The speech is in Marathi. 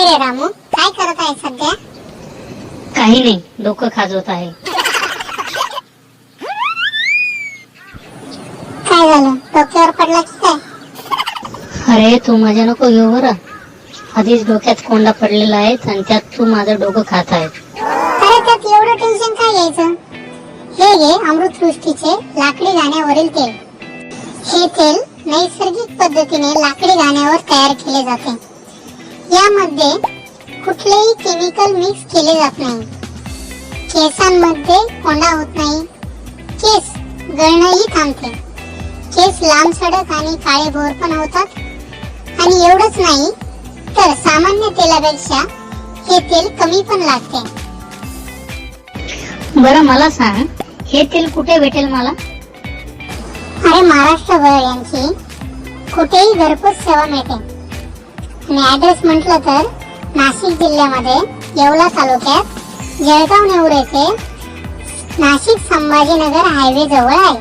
रे रामू, काय करत आहे सध्या? काही नाही, डोकं खाजवत आहे. काय झालं, डोक्यावर पडला की काय? अरे तू मजा नको घेऊ बरं. आधीच डोक्यात कोंडा पडलेला आहे आणि त्यात तू माझं डोकं खात आहे. अरे त्यात एवढं टेन्शन काय घ्यायचं? हे घे अमृतसृष्टीचे लाकडी घाण्यावरील तेल. हे तेल नैसर्गिक पद्धतीने लाकडी घाण्यावर तयार केले जाते. यामध्ये कुठलेही केमिकल मिक्स केले जात नाही. केसांमध्ये कोंडा होत नाही. केस गळणंही थांबते. केस लांब सडक आणि काळेभोर पण होतात. आणि एवढंच नाही तर सामान्य तेलापेक्षा हे तेल कमी पण लागते. बरं मला सांग, हे तेल कुठे भेटेल मला? अरे महाराष्ट्रभर यांची कुठेही घरपोच सेवा मिळते. आणि ऍड्रेस म्हटलं तर नाशिक जिल्ह्यामध्ये येवला तालुक्यात जळगाव नेऊर येथे नाशिक संभाजीनगर हायवे जवळ आहे.